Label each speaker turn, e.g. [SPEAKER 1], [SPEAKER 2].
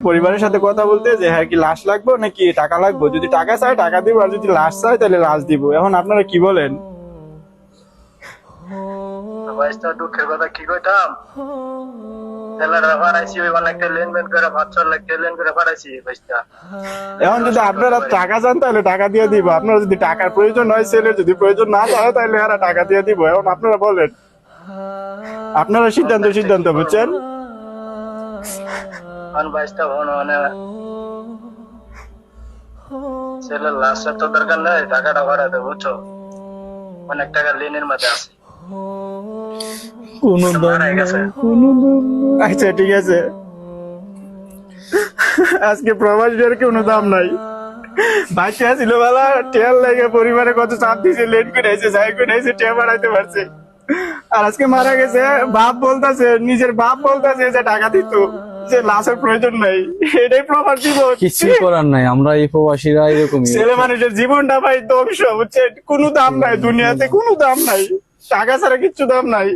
[SPEAKER 1] পরিবারের সাথে কথা বলতে যে হ্যাঁ কি লাশ লাগবে নাকি টাকা লাগবে, যদি টাকা চাই টাকা দিব, আর যদি লাশ চাই তাহলে লাশ দিব। এখন আপনারা কি বলেন?
[SPEAKER 2] ভাইস্তা দুঃখের কথা কি কইতাম, তেলারা ফারাইছি ওই অনেকটা লেনদেন করে 5-6 লাখ লেনদেন করে ফারাইছি ভাইস্তা।
[SPEAKER 1] এখন যদি আপনারা টাকা চান তাহলে টাকা দিয়ে দিব, আপনারা যদি টাকার প্রয়োজন হয় ছেলে যদি প্রয়োজন না হয় তাহলে এরা টাকা দিয়ে দিব। এখন আপনারা বলেন, আপনারা সিদ্ধান্ত বুঝছেন?
[SPEAKER 2] ভাইস্তা মানে ছেলের লাশটা তো দরকার নেই, টাকাটা ফারাতে বুঝছো, অনেক টাকা লেনের মধ্যে আছে।
[SPEAKER 1] আচ্ছা ঠিক আছে, আজকে প্রবাসীদের কোনো দাম নাই। বাচ্চা ছিল বেলা টেল লাগে, পরিবারে কত চাপ দিয়েছে, লেট করে আইছে, যাই করে আইছে, টেয়া বাড়াইতে পারছে। আর আজকে মারা গেছে, বাপ বলতেছে, নিজের বাপ বলতেছে যে টাকা দিত, যে লাশের প্রয়োজন নাই। এটাই প্রবাস জীবন,
[SPEAKER 3] কিছু করার নাই, আমরা এই প্রবাসীরা এরকমই।
[SPEAKER 1] ছেলে মানুষের জীবনটা ভাই ধ্বংস, বুঝছে? কোনো দাম নাই দুনিয়াতে, কোনো দাম নাই, টাকা ছাড়া কিচ্ছু দাম নাই।